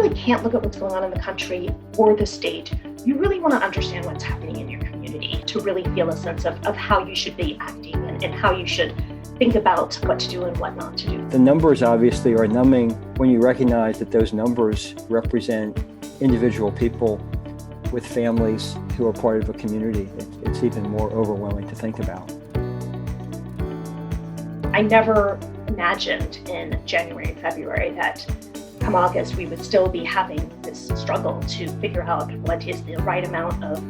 really can't look at what's going on in the country or the state. You really want to understand what's happening in your community to really feel a sense of how you should be acting and how you should think about what to do and what not to do. The numbers obviously are numbing when you recognize that those numbers represent individual people with families who are part of a community. It's even more overwhelming to think about. I never imagined in January and February that come August we would still be having this struggle to figure out what is the right amount of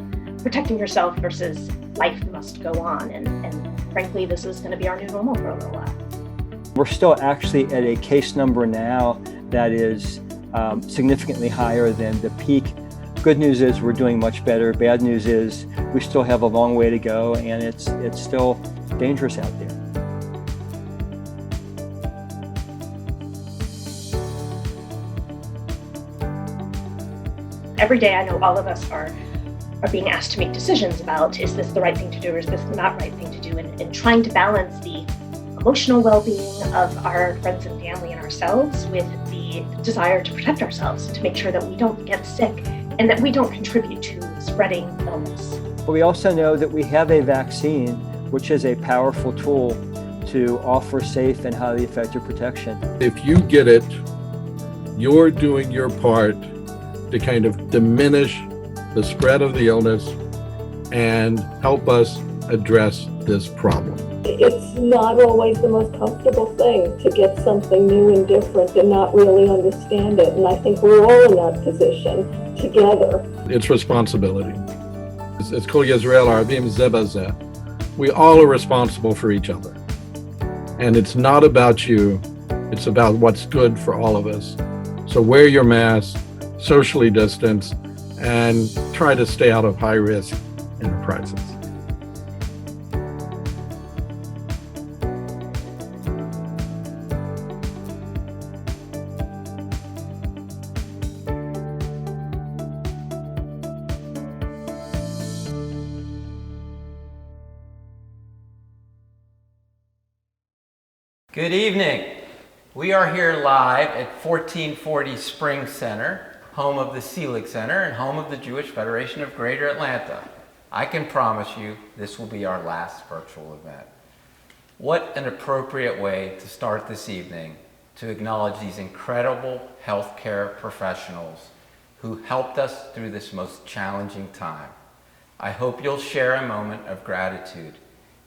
protecting yourself versus life must go on. And frankly, this is going to be our new normal for a little while. We're still actually at a case number now that is significantly higher than the peak. Good news is we're doing much better. Bad news is we still have a long way to go, and it's still dangerous out there. Every day I know all of us are being asked to make decisions about, is this the right thing to do or is this not the right thing to do, and trying to balance the emotional well-being of our friends and family and ourselves with the desire to protect ourselves, to make sure that we don't get sick and that we don't contribute to spreading illness. But we also know that we have a vaccine, which is a powerful tool to offer safe and highly effective protection. If you get it, you're doing your part to kind of diminish the spread of the illness and help us address this problem. It's not always the most comfortable thing to get something new and different and not really understand it. And I think we're all in that position together. It's responsibility. It's Kol Yisrael Arabim Zeh B'Zeh. We all are responsible for each other. And it's not about you, it's about what's good for all of us. So wear your mask, socially distance, and try to stay out of high-risk enterprises. Good evening. We are here live at 1440 Spring Center, home of the Selig Center and home of the Jewish Federation of Greater Atlanta. I can promise you this will be our last virtual event. What an appropriate way to start this evening to acknowledge these incredible healthcare professionals who helped us through this most challenging time. I hope you'll share a moment of gratitude,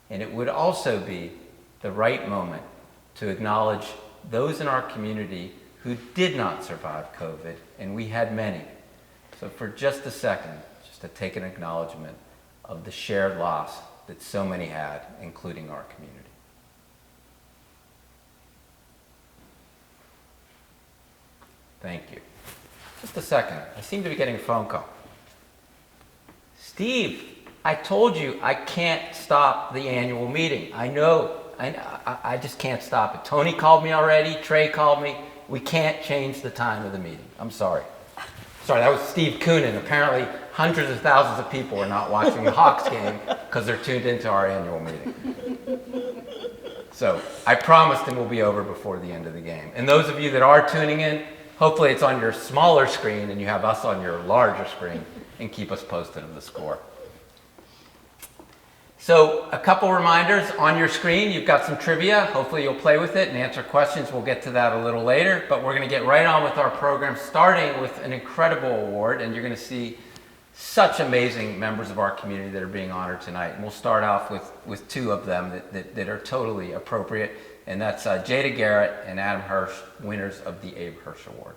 and it would also be the right moment to acknowledge those in our community who did not survive COVID, and we had many. So for just a second, just to take an acknowledgement of the shared loss that so many had, including our community. Thank you. Just a second, I seem to be getting a phone call. Steve, I told you I can't stop the annual meeting. I know, I just can't stop it. Tony called me already, Trey called me. We can't change the time of the meeting. I'm sorry. Sorry, that was Steve Koonin. Apparently, hundreds of thousands of people are not watching the Hawks game because they're tuned into our annual meeting. So I promised them we'll be over before the end of the game. And those of you that are tuning in, hopefully it's on your smaller screen and you have us on your larger screen and keep us posted of the score. So a couple reminders on your screen. You've got some trivia. Hopefully you'll play with it and answer questions. We'll get to that a little later, but we're going to get right on with our program, starting with an incredible award, and you're going to see such amazing members of our community that are being honored tonight. And we'll start off with two of them that are totally appropriate, and that's Jada Garrett and Adam Hirsch, winners of the Abe Hirsch Award.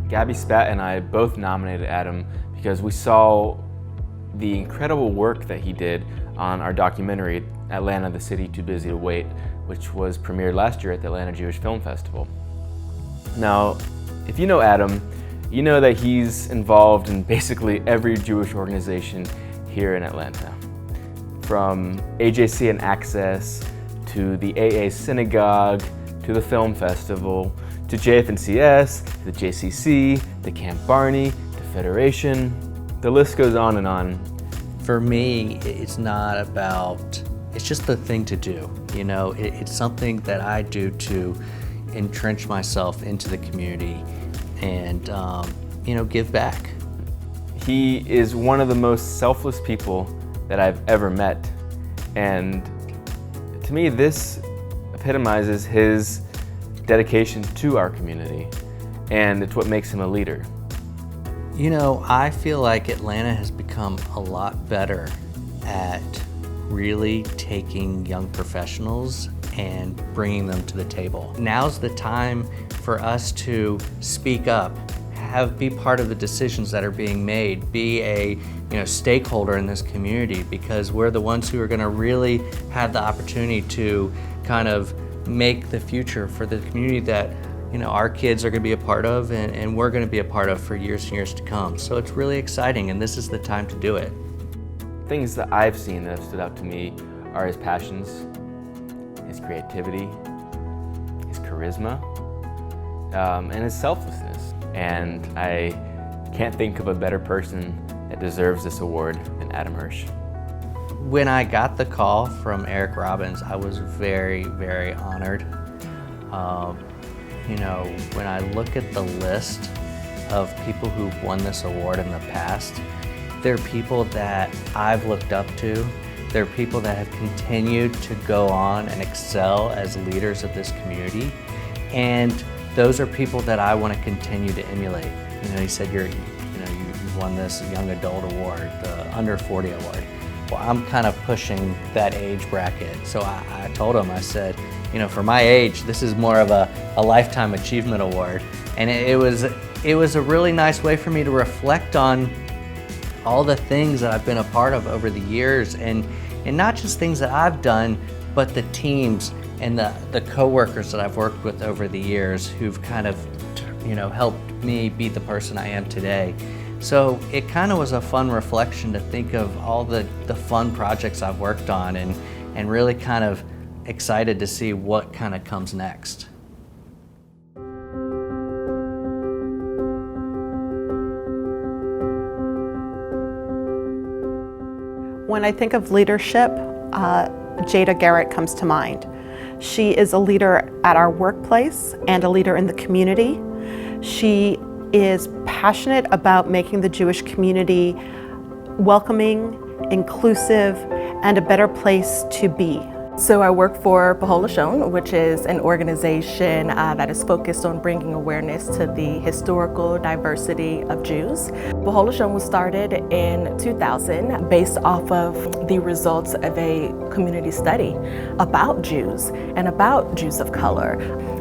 Gabby Spat and I both nominated Adam because we saw the incredible work that he did on our documentary, Atlanta, the City Too Busy to Wait, which was premiered last year at the Atlanta Jewish Film Festival. Now, if you know Adam, you know that he's involved in basically every Jewish organization here in Atlanta. From AJC and Access to the AA Synagogue, to the Film Festival, to JFNCS, to the JCC, to Camp Barney, to Federation. The list goes on and on. For me, it's not about, it's just the thing to do. You know, it's something that I do to entrench myself into the community and, you know, give back. He is one of the most selfless people that I've ever met. And to me, this epitomizes his dedication to our community, and it's what makes him a leader. You know, I feel like Atlanta has become a lot better at really taking young professionals and bringing them to the table. Now's the time for us to speak up, be part of the decisions that are being made, be a stakeholder in this community, because we're the ones who are going to really have the opportunity to kind of make the future for the community that our kids are going to be a part of and we're going to be a part of for years and years to come. So it's really exciting, and this is the time to do it. Things that I've seen that have stood out to me are his passions, his creativity, his charisma, and his selflessness. And I can't think of a better person that deserves this award than Adam Hirsch. When I got the call from Eric Robbins, I was very, very honored. When I look at the list of people who've won this award in the past, they're people that I've looked up to. They're people that have continued to go on and excel as leaders of this community. And those are people that I want to continue to emulate. He said you won this young adult award, the under 40 award. Well, I'm kind of pushing that age bracket. So I told him, I said, for my age, this is more of a lifetime achievement award. And it was a really nice way for me to reflect on all the things that I've been a part of over the years, and not just things that I've done, but the teams and the co-workers that I've worked with over the years who've kind of, helped me be the person I am today. So it kind of was a fun reflection to think of all the fun projects I've worked on, and really kind of excited to see what kind of comes next. When I think of leadership, Jada Garrett comes to mind. She is a leader at our workplace and a leader in the community. She is passionate about making the Jewish community welcoming, inclusive, and a better place to be. So I work for B'chol Lashon, which is an organization that is focused on bringing awareness to the historical diversity of Jews. B'chol Lashon was started in 2000 based off of the results of a community study about Jews and about Jews of color.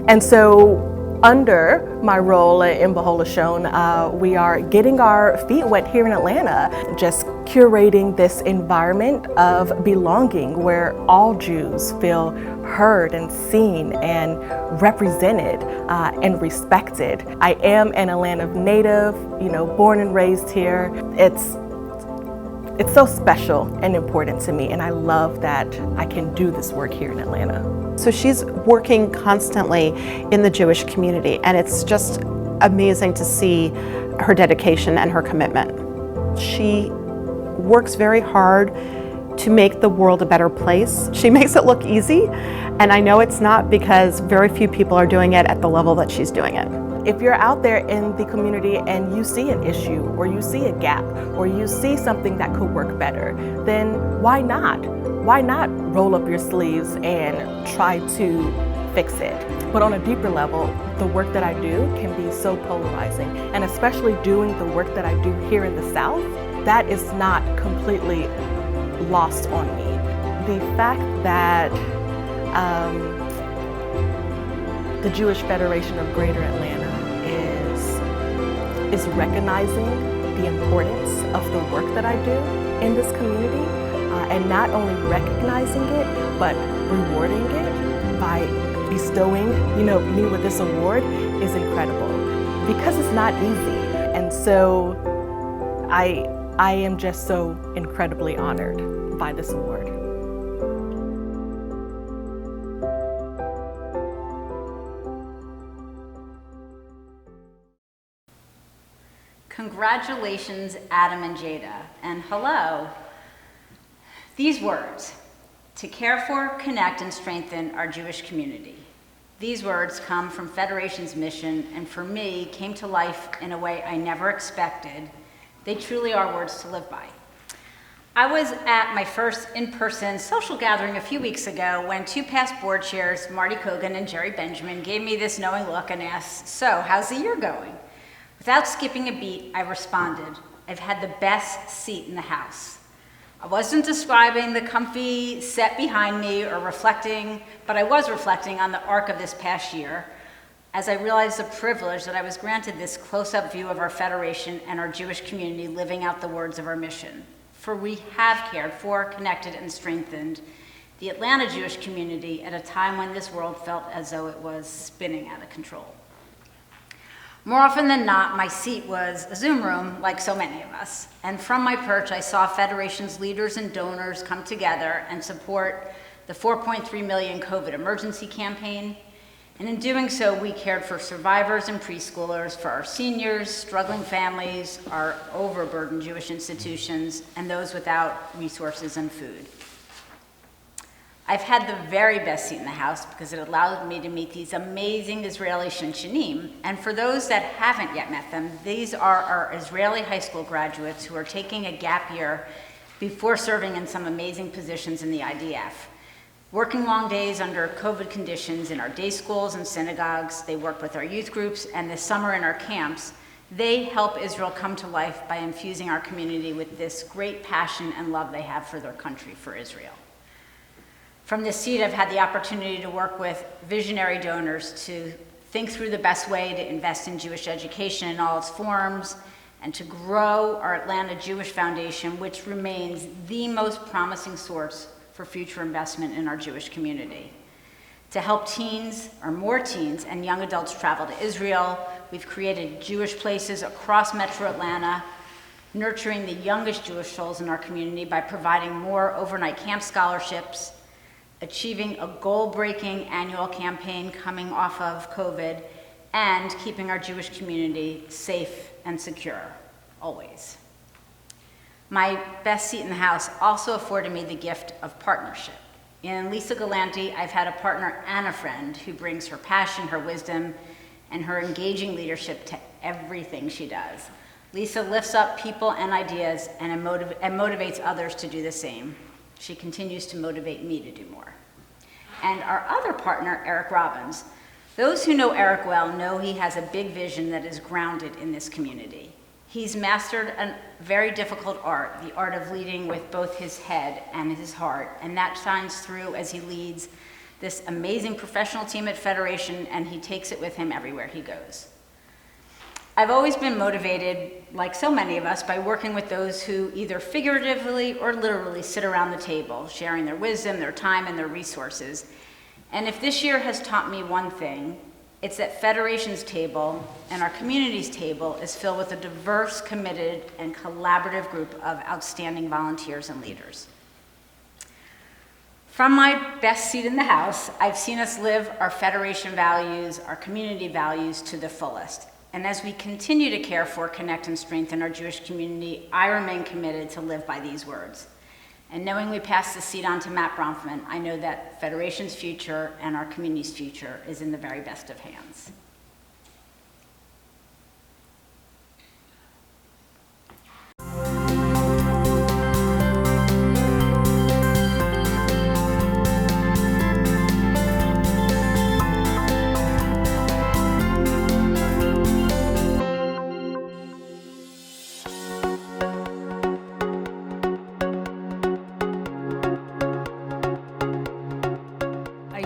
And so under my role in B'chol Lashon, we are getting our feet wet here in Atlanta, just curating this environment of belonging where all Jews feel heard and seen and represented and respected. I am an Atlanta native, born and raised here. It's so special and important to me, and I love that I can do this work here in Atlanta. So she's working constantly in the Jewish community, and it's just amazing to see her dedication and her commitment. She works very hard to make the world a better place. She makes it look easy, and I know it's not, because very few people are doing it at the level that she's doing it. If you're out there in the community and you see an issue, or you see a gap, or you see something that could work better, then why not? Why not roll up your sleeves and try to fix it? But on a deeper level, the work that I do can be so polarizing, and especially doing the work that I do here in the South, that is not completely lost on me. The fact that the Jewish Federation of Greater Atlanta is recognizing the importance of the work that I do in this community, and not only recognizing it, but rewarding it by bestowing, me with this award is incredible, because it's not easy. And so I am just so incredibly honored by this award. Congratulations, Adam and Jada. And hello. These words, to care for, connect, and strengthen our Jewish community. These words come from Federation's mission, and for me, came to life in a way I never expected. They truly are words to live by. I was at my first in-person social gathering a few weeks ago when two past board chairs, Marty Kogan and Jerry Benjamin, gave me this knowing look and asked, "So, how's the year going?" Without skipping a beat, I responded, "I've had the best seat in the house." I wasn't describing the comfy set behind me or reflecting, but I was reflecting on the arc of this past year as I realized the privilege that I was granted this close-up view of our Federation and our Jewish community living out the words of our mission. For we have cared for, connected, and strengthened the Atlanta Jewish community at a time when this world felt as though it was spinning out of control. More often than not, my seat was a Zoom room, like so many of us. And from my perch, I saw Federation's leaders and donors come together and support the 4.3 million COVID emergency campaign. And in doing so, we cared for survivors and preschoolers, for our seniors, struggling families, our overburdened Jewish institutions, and those without resources and food. I've had the very best seat in the house because it allowed me to meet these amazing Israeli Shinshanim. And for those that haven't yet met them, these are our Israeli high school graduates who are taking a gap year before serving in some amazing positions in the IDF. Working long days under COVID conditions in our day schools and synagogues, they work with our youth groups, and this summer in our camps, they help Israel come to life by infusing our community with this great passion and love they have for their country, for Israel. From this seat, I've had the opportunity to work with visionary donors to think through the best way to invest in Jewish education in all its forms, and to grow our Atlanta Jewish Foundation, which remains the most promising source for future investment in our Jewish community. To help teens, or more teens, and young adults travel to Israel, we've created Jewish places across Metro Atlanta, nurturing the youngest Jewish souls in our community by providing more overnight camp scholarships, achieving a goal-breaking annual campaign coming off of COVID, and keeping our Jewish community safe and secure, always. My best seat in the house also afforded me the gift of partnership. In Lisa Galanti, I've had a partner and a friend who brings her passion, her wisdom, and her engaging leadership to everything she does. Lisa lifts up people and ideas and motivates others to do the same. She continues to motivate me to do more. And our other partner, Eric Robbins. Those who know Eric well know he has a big vision that is grounded in this community. He's mastered a very difficult art, the art of leading with both his head and his heart, and that shines through as he leads this amazing professional team at Federation, and he takes it with him everywhere he goes. I've always been motivated, like so many of us, by working with those who either figuratively or literally sit around the table, sharing their wisdom, their time, and their resources. And if this year has taught me one thing, it's that Federation's table and our community's table is filled with a diverse, committed, and collaborative group of outstanding volunteers and leaders. From my best seat in the house, I've seen us live our Federation values, our community values to the fullest. And as we continue to care for, connect, and strengthen our Jewish community, I remain committed to live by these words. And knowing we pass the seat on to Matt Bronfman, I know that Federation's future and our community's future is in the very best of hands.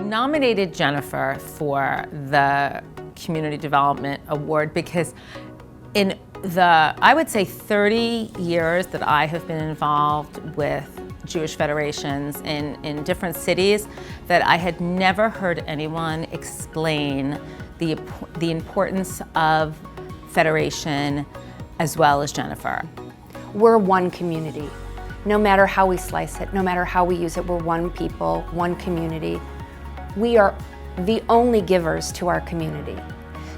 Nominated Jennifer for the Community Development Award because in the, I would say 30 years that I have been involved with Jewish federations in different cities, that I had never heard anyone explain the importance of federation as well as Jennifer. We're one community. No matter how we slice it, no matter how we use it, we're one people, one community. We are the only givers to our community.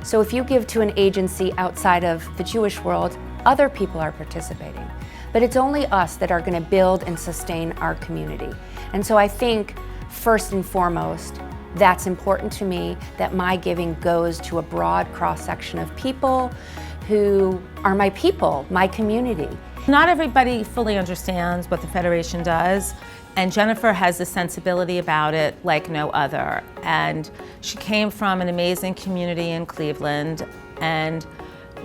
So if you give to an agency outside of the Jewish world, other people are participating. But it's only us that are going to build and sustain our community. And so I think, first and foremost, that's important to me, that my giving goes to a broad cross-section of people who are my people, my community. Not everybody fully understands what the Federation does, and Jennifer has a sensibility about it like no other. And she came from an amazing community in Cleveland and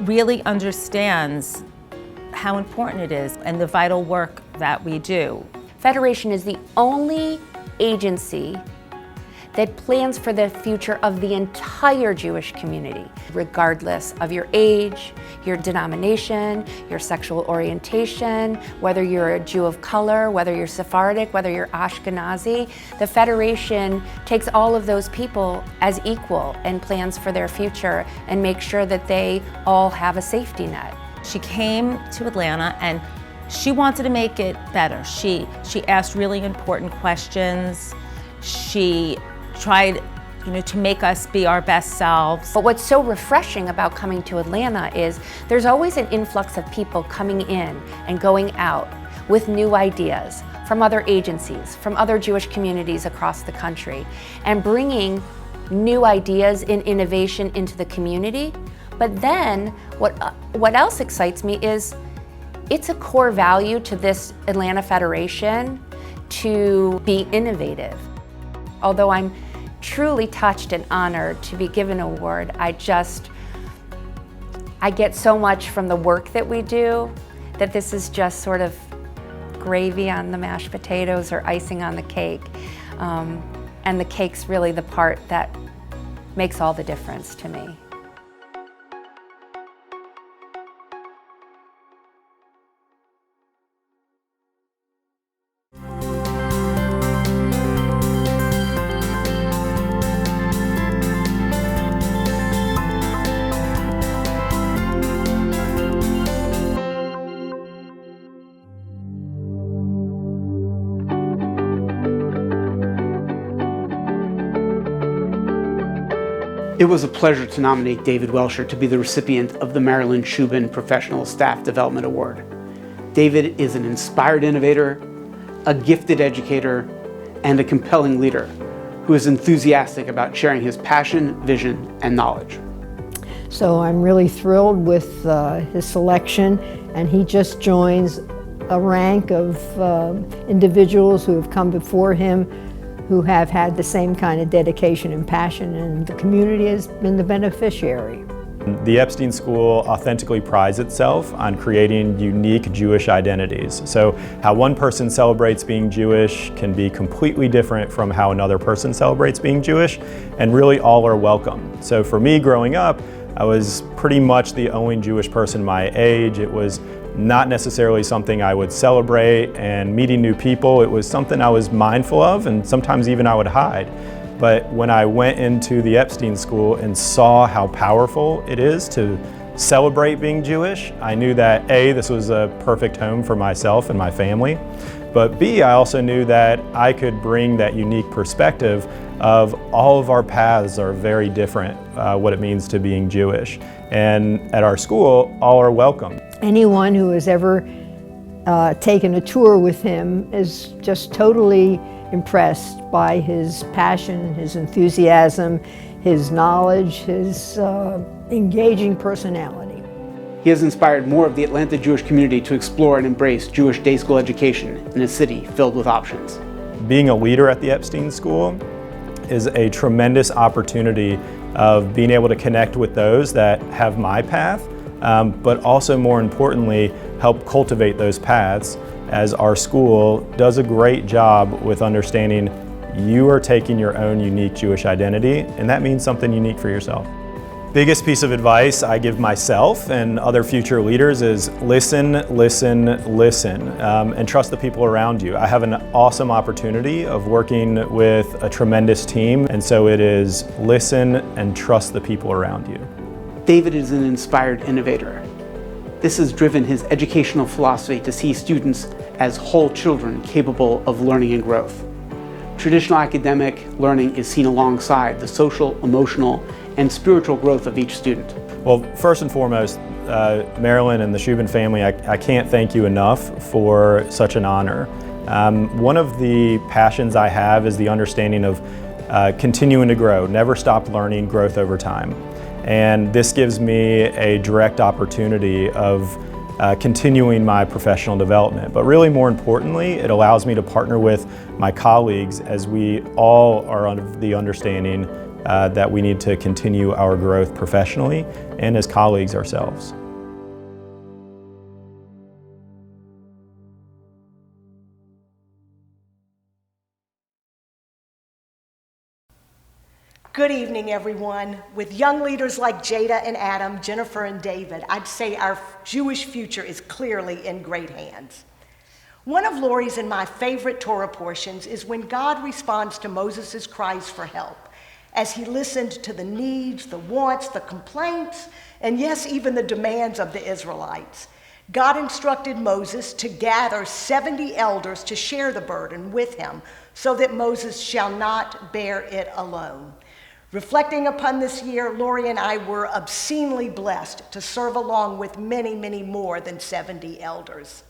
really understands how important it is and the vital work that we do. Federation is the only agency that plans for the future of the entire Jewish community, regardless of your age, your denomination, your sexual orientation, whether you're a Jew of color, whether you're Sephardic, whether you're Ashkenazi. The Federation takes all of those people as equal and plans for their future and makes sure that they all have a safety net. She came to Atlanta and she wanted to make it better. She asked really important questions. She tried, to make us be our best selves. But what's so refreshing about coming to Atlanta is there's always an influx of people coming in and going out with new ideas from other agencies, from other Jewish communities across the country, and bringing new ideas and innovation into the community. But then what else excites me is it's a core value to this Atlanta Federation to be innovative. Although I'm truly touched and honored to be given an award, I get so much from the work that we do that this is just sort of gravy on the mashed potatoes or icing on the cake. And the cake's really the part that makes all the difference to me. It was a pleasure to nominate David Welsher to be the recipient of the Marilyn Shubin Professional Staff Development Award. David is an inspired innovator, a gifted educator, and a compelling leader who is enthusiastic about sharing his passion, vision, and knowledge. So I'm really thrilled with his selection, and he just joins a rank of individuals who have come before him who have had the same kind of dedication and passion, and the community has been the beneficiary. The Epstein School authentically prides itself on creating unique Jewish identities. So how one person celebrates being Jewish can be completely different from how another person celebrates being Jewish, and really all are welcome. So for me growing up, I was pretty much the only Jewish person my age. It was not necessarily something I would celebrate, and meeting new people, it was something I was mindful of, and sometimes even I would hide. But when I went into the Epstein School and saw how powerful it is to celebrate being Jewish, I knew that A, this was a perfect home for myself and my family, but B, I also knew that I could bring that unique perspective of all of our paths are very different, what it means to being Jewish. And at our school, all are welcome. Anyone who has ever taken a tour with him is just totally impressed by his passion, his enthusiasm, his knowledge, his engaging personality. He has inspired more of the Atlanta Jewish community to explore and embrace Jewish day school education in a city filled with options. Being a leader at the Epstein School is a tremendous opportunity of being able to connect with those that have my path, but also more importantly, help cultivate those paths, as our school does a great job with understanding you are taking your own unique Jewish identity, and that means something unique for yourself. Biggest piece of advice I give myself and other future leaders is listen, listen, listen, and trust the people around you. I have an awesome opportunity of working with a tremendous team, and so it is listen and trust the people around you. David is an inspired innovator. This has driven his educational philosophy to see students as whole children capable of learning and growth. Traditional academic learning is seen alongside the social, emotional, and spiritual growth of each student. Well, first and foremost, Marilyn and the Shubin family, I can't thank you enough for such an honor. One of the passions I have is the understanding of continuing to grow, never stop learning, growth over time. And this gives me a direct opportunity of continuing my professional development. But really more importantly, it allows me to partner with my colleagues as we all are under the understanding that we need to continue our growth professionally and as colleagues ourselves. Good evening, everyone. With young leaders like Jada and Adam, Jennifer and David, I'd say our Jewish future is clearly in great hands. One of Lori's and my favorite Torah portions is when God responds to Moses' cries for help, as he listened to the needs, the wants, the complaints, and yes, even the demands of the Israelites. God instructed Moses to gather 70 elders to share the burden with him, so that Moses shall not bear it alone. Reflecting upon this year, Lori and I were obscenely blessed to serve along with many, many more than 70 elders.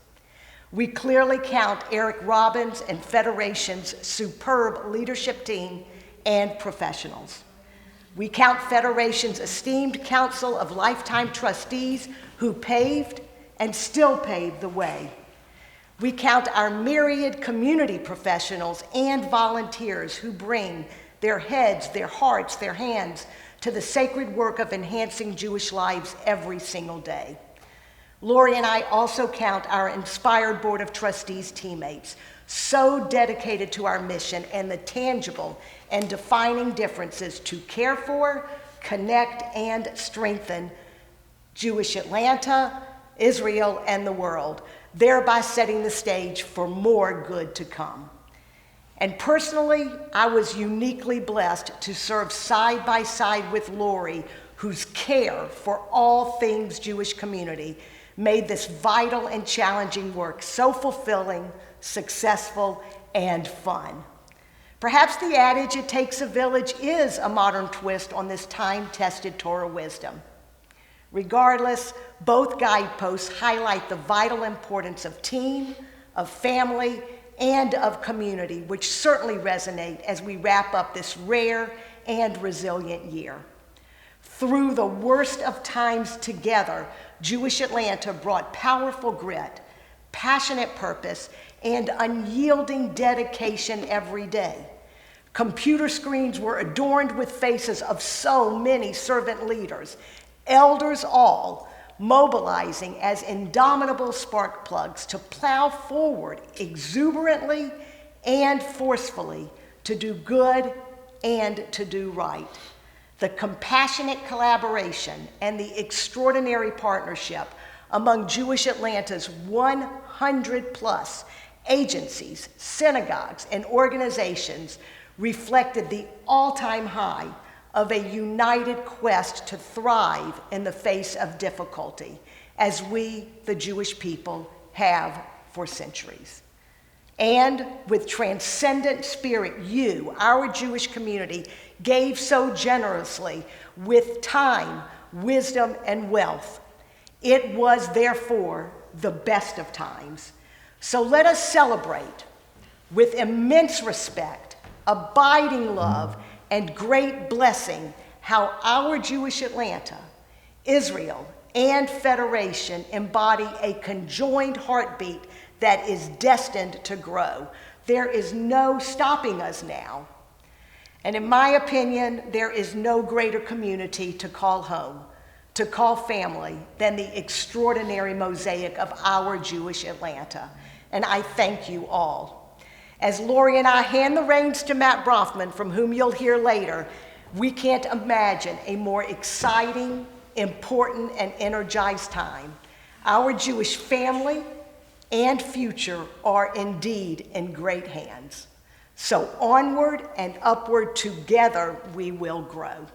We clearly count Eric Robbins and Federation's superb leadership team and professionals. We count Federation's esteemed council of lifetime trustees who paved and still pave the way. We count our myriad community professionals and volunteers who bring their heads, their hearts, their hands to the sacred work of enhancing Jewish lives every single day. Lori and I also count our inspired Board of Trustees teammates, so dedicated to our mission and the tangible and defining differences to care for, connect, and strengthen Jewish Atlanta, Israel, and the world, thereby setting the stage for more good to come. And personally, I was uniquely blessed to serve side by side with Lori, whose care for all things Jewish community made this vital and challenging work so fulfilling, successful, and fun. Perhaps the adage, "it takes a village," is a modern twist on this time-tested Torah wisdom. Regardless, both guideposts highlight the vital importance of team, of family, and of community, which certainly resonate as we wrap up this rare and resilient year. Through the worst of times together, Jewish Atlanta brought powerful grit, passionate purpose, and unyielding dedication every day. Computer screens were adorned with faces of so many servant leaders, elders all, mobilizing as indomitable spark plugs to plow forward exuberantly and forcefully to do good and to do right. The compassionate collaboration and the extraordinary partnership among Jewish Atlanta's 100 plus agencies, synagogues, and organizations reflected the all-time high of a united quest to thrive in the face of difficulty, as we, the Jewish people, have for centuries. And with transcendent spirit, you, our Jewish community, gave so generously with time, wisdom, and wealth. It was, therefore, the best of times. So let us celebrate with immense respect, abiding love, and great blessing how our Jewish Atlanta, Israel, and Federation embody a conjoined heartbeat that is destined to grow. There is no stopping us now. And in my opinion, there is no greater community to call home, to call family, than the extraordinary mosaic of our Jewish Atlanta. And I thank you all. As Lori and I hand the reins to Matt Brofman, from whom you'll hear later, we can't imagine a more exciting, important, and energized time. Our Jewish family and future are indeed in great hands. So onward and upward, together we will grow.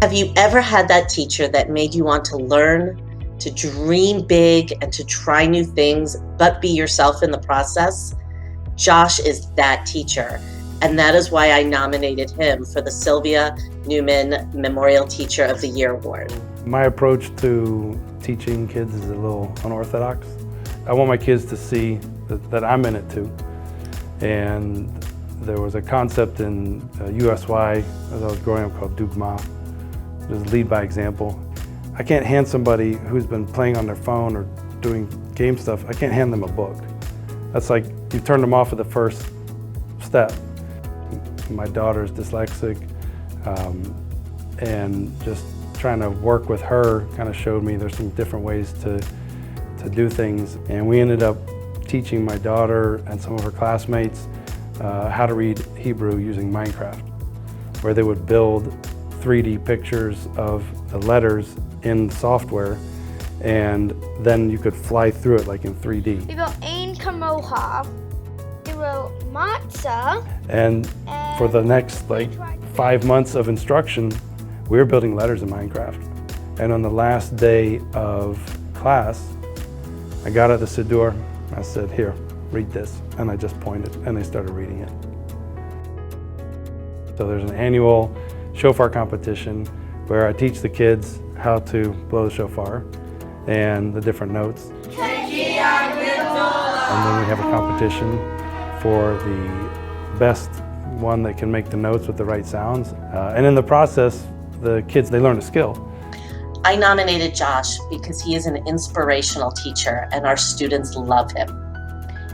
Have you ever had that teacher that made you want to learn, to dream big, and to try new things, but be yourself in the process? Josh is that teacher, and that is why I nominated him for the Sylvia Newman Memorial Teacher of the Year Award. My approach to teaching kids is a little unorthodox. I want my kids to see that I'm in it too. And there was a concept in USY as I was growing up called Dugma. It was lead by example. I can't hand somebody who's been playing on their phone or doing game stuff, I can't hand them a book. That's like you turn them off at the first step. My daughter's dyslexic, and just trying to work with her kind of showed me there's some different ways to do things. And we ended up teaching my daughter and some of her classmates how to read Hebrew using Minecraft, where they would build 3D pictures of the letters in the software, and then you could fly through it like in 3D. We wrote Ein Kamoha, we wrote Matzah, And for the next 5 months of instruction, we were building letters in Minecraft. And on the last day of class, I got out the Siddur, I said, here, read this. And I just pointed, and they started reading it. So there's an annual shofar competition where I teach the kids how to blow the shofar and the different notes. And then we have a competition for the best one that can make the notes with the right sounds. And in the process, the kids, they learn a skill. I nominated Josh because he is an inspirational teacher and our students love him.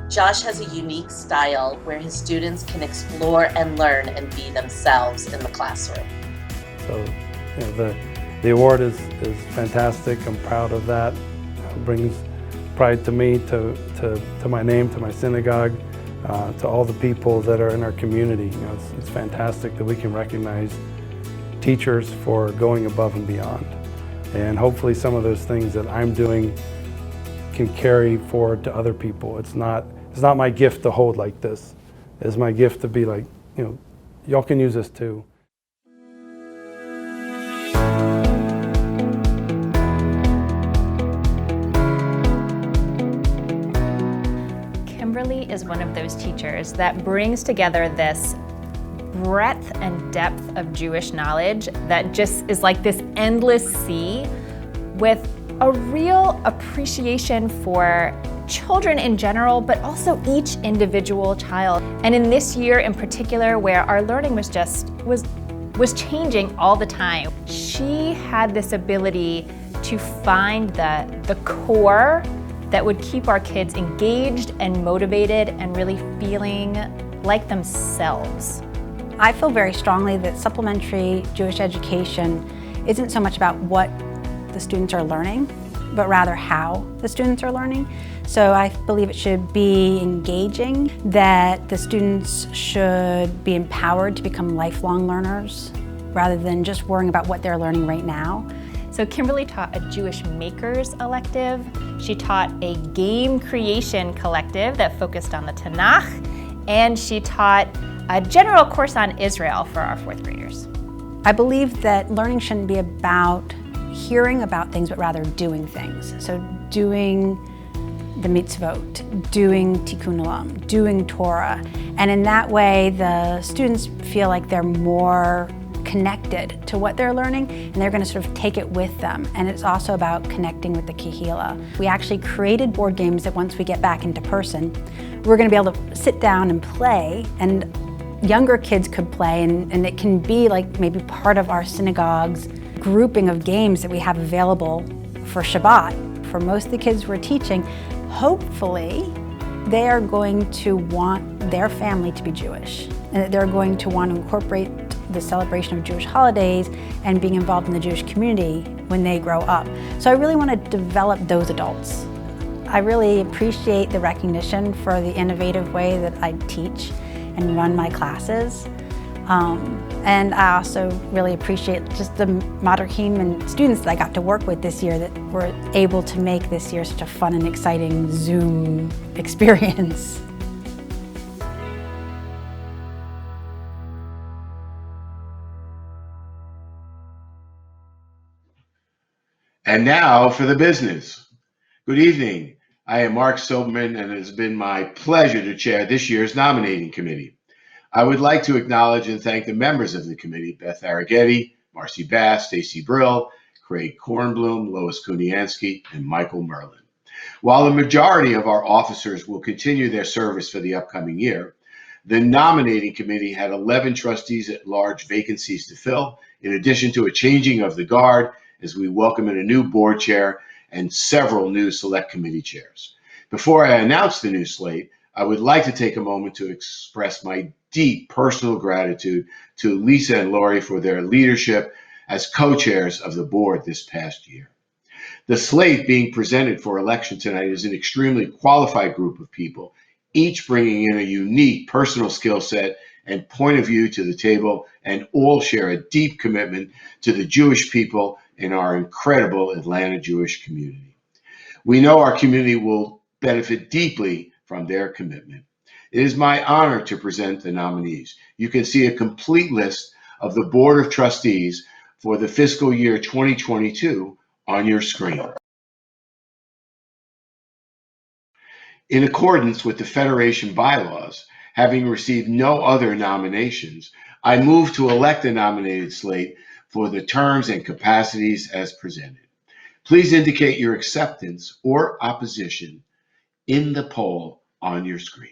Josh has a unique style where his students can explore and learn and be themselves in the classroom. So the award is fantastic. I'm proud of that. It brings pride to me, to my name, to my synagogue, to all the people that are in our community. It's fantastic that we can recognize teachers for going above and beyond. And hopefully some of those things that I'm doing can carry forward to other people. It's not my gift to hold like this. It's my gift to be like, y'all can use this too. Kimberly is one of those teachers that brings together this breadth and depth of Jewish knowledge that just is like this endless sea, with a real appreciation for children in general, but also each individual child. And in this year in particular, where our learning was changing all the time, she had this ability to find the core that would keep our kids engaged and motivated and really feeling like themselves. I feel very strongly that supplementary Jewish education isn't so much about what the students are learning, but rather how the students are learning. So I believe it should be engaging, that the students should be empowered to become lifelong learners rather than just worrying about what they're learning right now. So Kimberly taught a Jewish Makers elective. She taught a game creation collective that focused on the Tanakh, and she taught a general course on Israel for our 4th graders. I believe that learning shouldn't be about hearing about things, but rather doing things. So doing the mitzvot, doing tikkun olam, doing Torah. And in that way, the students feel like they're more connected to what they're learning, and they're going to sort of take it with them. And it's also about connecting with the Kehila. We actually created board games that once we get back into person, we're going to be able to sit down and play, and younger kids could play, and it can be like maybe part of our synagogue's grouping of games that we have available for Shabbat. For most of the kids we're teaching, hopefully they are going to want their family to be Jewish, and that they're going to want to incorporate the celebration of Jewish holidays and being involved in the Jewish community when they grow up. So I really want to develop those adults. I really appreciate the recognition for the innovative way that I teach and run my classes. And I also really appreciate just the Madrachim and students that I got to work with this year that were able to make this year such a fun and exciting Zoom experience. And now for the business. Good evening. I am Mark Silberman, and it has been my pleasure to chair this year's nominating committee. I would like to acknowledge and thank the members of the committee, Beth Arrighetti, Marcy Bass, Stacy Brill, Craig Kornblum, Lois Kuniansky, and Michael Merlin. While the majority of our officers will continue their service for the upcoming year, the nominating committee had 11 trustees at large vacancies to fill, in addition to a changing of the guard as we welcome in a new board chair and several new select committee chairs. Before I announce the new slate, I would like to take a moment to express my deep personal gratitude to Lisa and Lori for their leadership as co-chairs of the board this past year. The slate being presented for election tonight is an extremely qualified group of people, each bringing in a unique personal skill set and point of view to the table, and all share a deep commitment to the Jewish people in our incredible Atlanta Jewish community. We know our community will benefit deeply from their commitment. It is my honor to present the nominees. You can see a complete list of the Board of Trustees for the fiscal year 2022 on your screen. In accordance with the Federation bylaws, having received no other nominations, I move to elect the nominated slate for the terms and capacities as presented. Please indicate your acceptance or opposition in the poll on your screen.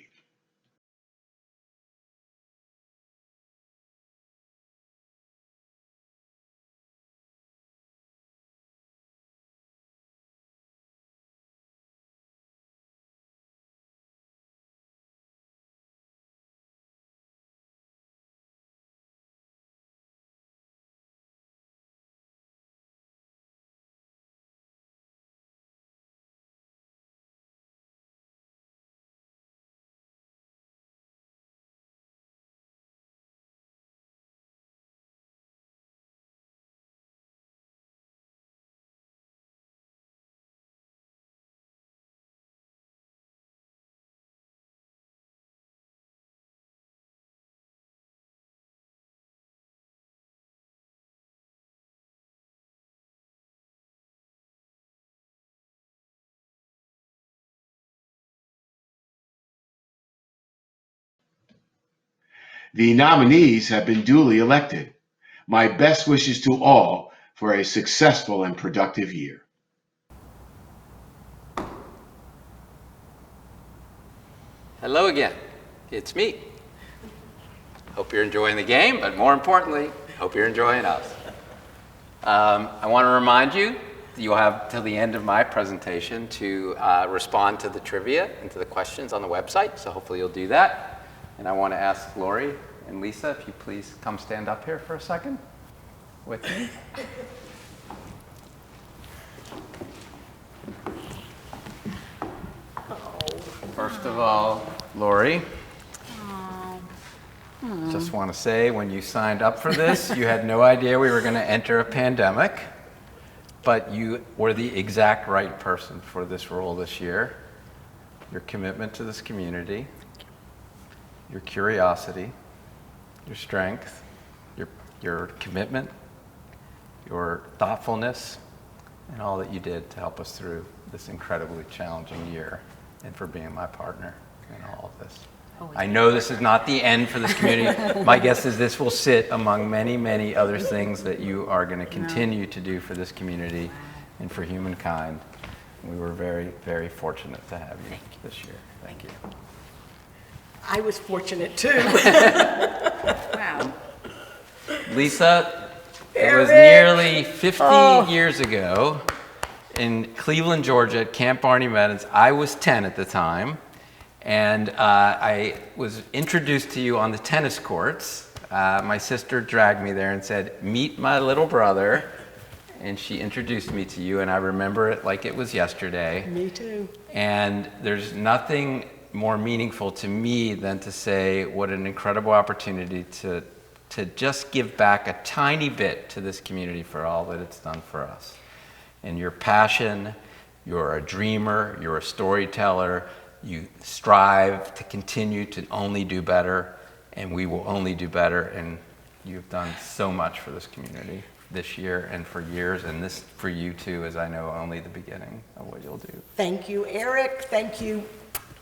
The nominees have been duly elected. My best wishes to all for a successful and productive year. Hello again. It's me. Hope you're enjoying the game, but more importantly, hope you're enjoying us. I want to remind you, you'll have till the end of my presentation to respond to the trivia and to the questions on the website, so hopefully you'll do that. And I want to ask Lori and Lisa, if you please come stand up here for a second with me. First of all, Lori, just want to say when you signed up for this, you had no idea we were going to enter a pandemic, but you were the exact right person for this role this year. Your commitment to this community, your curiosity, your strength, your commitment, your thoughtfulness, and all that you did to help us through this incredibly challenging year, and for being my partner in all of this. I know this is not the end for this community. My guess is this will sit among many, many other things that you are going to continue to do for this community and for humankind. We were very, very fortunate to have you this year. Thank you. I was fortunate too. Wow. Lisa, it was nearly 50 years ago in Cleveland, Georgia at Camp Barney Meadows. I was 10 at the time, and I was introduced to you on the tennis courts. My sister dragged me there and said, "Meet my little brother," and she introduced me to you, and I remember it like it was yesterday. Me too. And there's nothing more meaningful to me than to say what an incredible opportunity to just give back a tiny bit to this community for all that it's done for us. And your passion, you're a dreamer, you're a storyteller, you strive to continue to only do better, and we will only do better, and you've done so much for this community this year and for years, and this for you too, as I know only the beginning of what you'll do. Thank you, Eric. Thank you,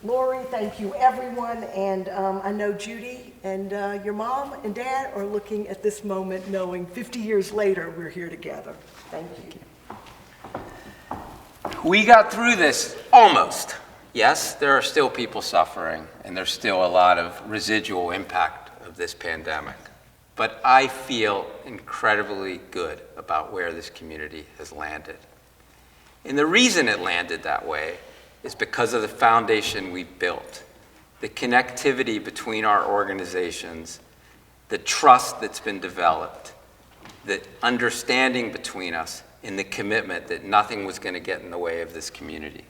Lori. Thank you, everyone. And I know Judy and your mom and dad are looking at this moment knowing 50 years later we're here together. Thank you. We got through this almost. Yes, there are still people suffering, and there's still a lot of residual impact of this pandemic. But I feel incredibly good about where this community has landed. And the reason it landed that way is because of the foundation we built, the connectivity between our organizations, the trust that's been developed, the understanding between us, and the commitment that nothing was going to get in the way of this community.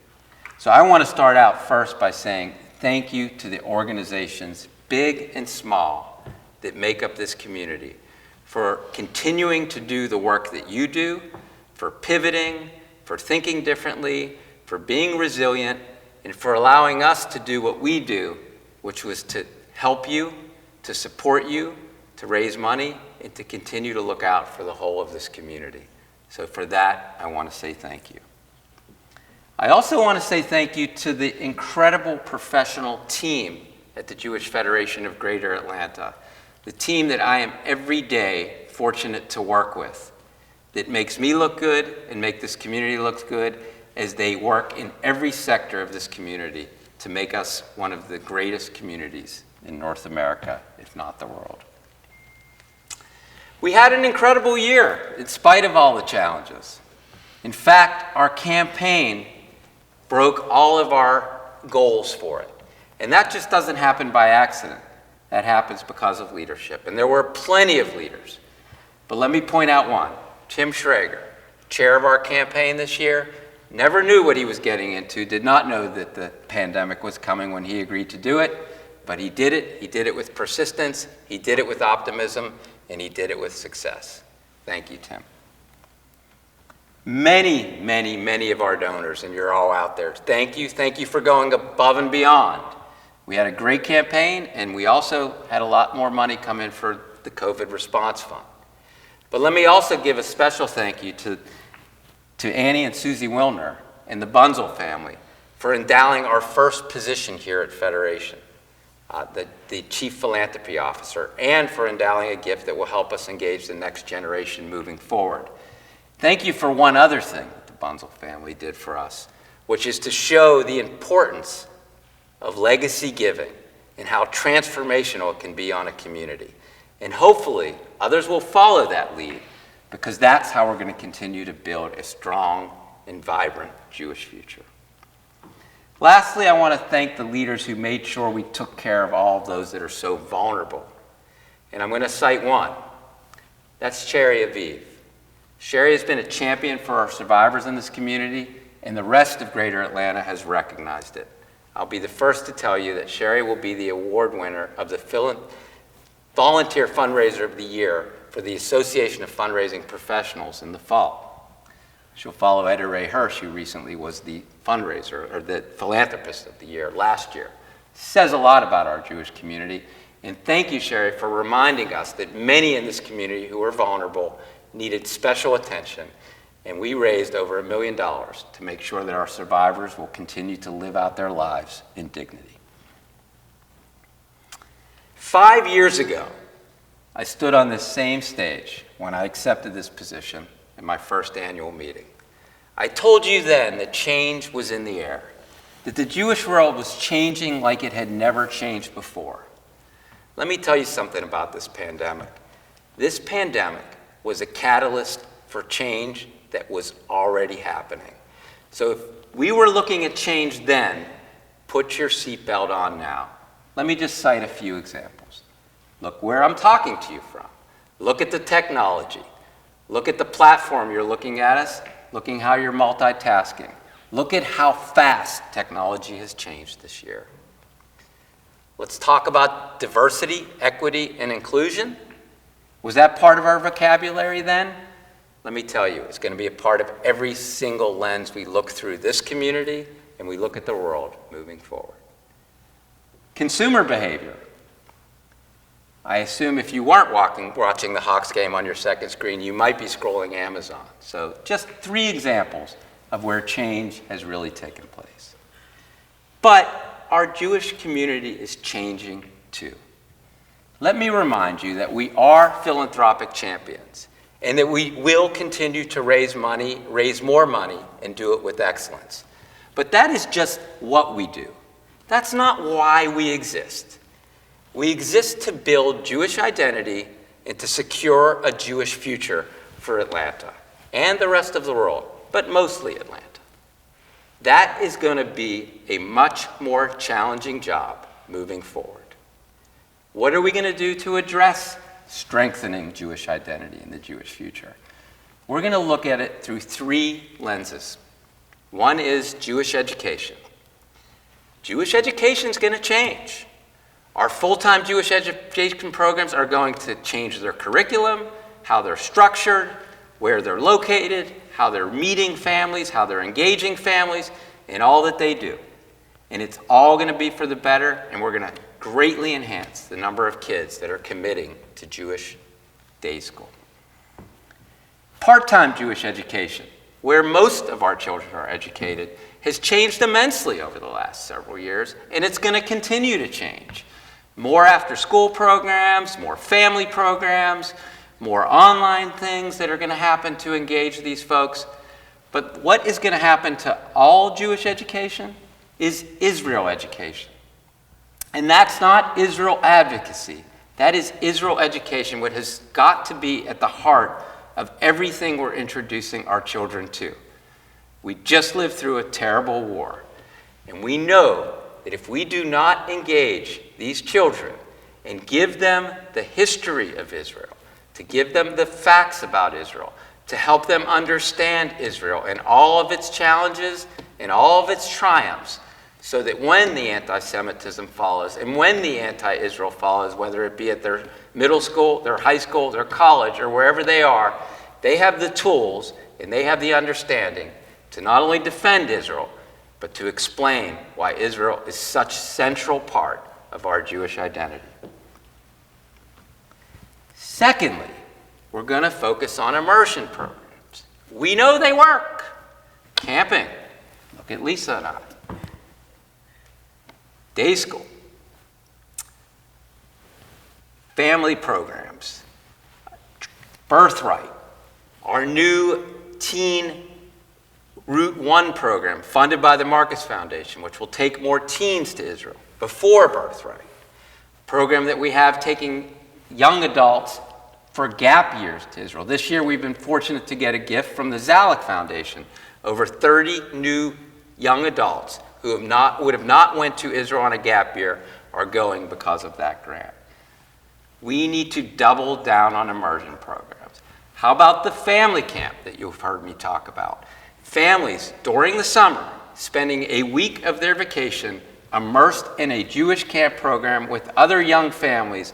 So I want to start out first by saying thank you to the organizations, big and small, that make up this community, for continuing to do the work that you do, for pivoting, for thinking differently, for being resilient, and for allowing us to do what we do, which was to help you, to support you, to raise money, and to continue to look out for the whole of this community. So for that, I want to say thank you. I also want to say thank you to the incredible professional team at the Jewish Federation of Greater Atlanta, the team that I am every day fortunate to work with, that makes me look good and make this community look good as they work in every sector of this community to make us one of the greatest communities in North America, if not the world. We had an incredible year in spite of all the challenges. In fact, our campaign broke all of our goals for it. And that just doesn't happen by accident. That happens because of leadership. And there were plenty of leaders. But let me point out one. Tim Schrager, chair of our campaign this year, never knew what he was getting into, did not know that the pandemic was coming when he agreed to do it, but he did it. He did it with persistence, he did it with optimism, and he did it with success. Thank you, Tim. Many, many, many of our donors, and you're all out there, thank you for going above and beyond. We had a great campaign, and we also had a lot more money come in for the COVID response fund. But let me also give a special thank you to Annie and Susie Wilner and the Bunzel family for endowing our first position here at Federation, the Chief Philanthropy Officer, and for endowing a gift that will help us engage the next generation moving forward. Thank you for one other thing that the Bunzel family did for us, which is to show the importance of legacy giving and how transformational it can be on a community. And hopefully, others will follow that lead, because that's how we're going to continue to build a strong and vibrant Jewish future. Lastly, I want to thank the leaders who made sure we took care of all of those that are so vulnerable. And I'm going to cite one. That's Sherry Aviv. Sherry has been a champion for our survivors in this community, and the rest of Greater Atlanta has recognized it. I'll be the first to tell you that Sherry will be the award winner of the Volunteer Fundraiser of the Year for the Association of Fundraising Professionals in the fall. She'll follow Etta Ray Hirsch, who recently was the fundraiser, or the Philanthropist of the Year last year. Says a lot about our Jewish community. And thank you, Sherry, for reminding us that many in this community who are vulnerable needed special attention. And we raised over $1 million to make sure that our survivors will continue to live out their lives in dignity. 5 years ago, I stood on this same stage when I accepted this position in my first annual meeting. I told you then that change was in the air, that the Jewish world was changing like it had never changed before. Let me tell you something about this pandemic. This pandemic was a catalyst for change that was already happening. So if we were looking at change then, put your seatbelt on now. Let me just cite a few examples. Look where I'm talking to you from. Look at the technology. Look at the platform you're looking at us, looking how you're multitasking. Look at how fast technology has changed this year. Let's talk about diversity, equity, and inclusion. Was that part of our vocabulary then? Let me tell you, it's going to be a part of every single lens we look through this community and we look at the world moving forward. Consumer behavior. I assume if you weren't watching the Hawks game on your second screen, you might be scrolling Amazon. So just 3 examples of where change has really taken place. But our Jewish community is changing too. Let me remind you that we are philanthropic champions and that we will continue to raise more money, and do it with excellence. But that is just what we do. That's not why we exist. We exist to build Jewish identity and to secure a Jewish future for Atlanta and the rest of the world, but mostly Atlanta. That is going to be a much more challenging job moving forward. What are we going to do to address strengthening Jewish identity and the Jewish future? We're going to look at it through 3 lenses. One is Jewish education. Jewish education is going to change. Our full-time Jewish education programs are going to change their curriculum, how they're structured, where they're located, how they're meeting families, how they're engaging families, and all that they do. And it's all going to be for the better, and we're going to greatly enhance the number of kids that are committing to Jewish day school. Part-time Jewish education, where most of our children are educated, has changed immensely over the last several years, and it's going to continue to change. More after-school programs, more family programs, more online things that are going to happen to engage these folks. But what is going to happen to all Jewish education is Israel education. And that's not Israel advocacy. That is Israel education, what has got to be at the heart of everything we're introducing our children to. We just lived through a terrible war, and we know that if we do not engage these children and give them the history of Israel, to give them the facts about Israel, to help them understand Israel and all of its challenges and all of its triumphs, so that when the anti-Semitism follows and when the anti-Israel follows, whether it be at their middle school, their high school, their college, or wherever they are, they have the tools and they have the understanding to not only defend Israel, but to explain why Israel is such a central part of our Jewish identity. Secondly, we're going to focus on immersion programs. We know they work. Camping. Look at Lisa and I. Day school. Family programs. Birthright. Our new teen Route 1 program funded by the Marcus Foundation, which will take more teens to Israel before Birthright. A program that we have taking young adults for gap years to Israel. This year we've been fortunate to get a gift from the Zalek Foundation. Over 30 new young adults who would have not went to Israel on a gap year are going because of that grant. We need to double down on immersion programs. How about the family camp that you've heard me talk about? Families during the summer spending a week of their vacation immersed in a Jewish camp program with other young families,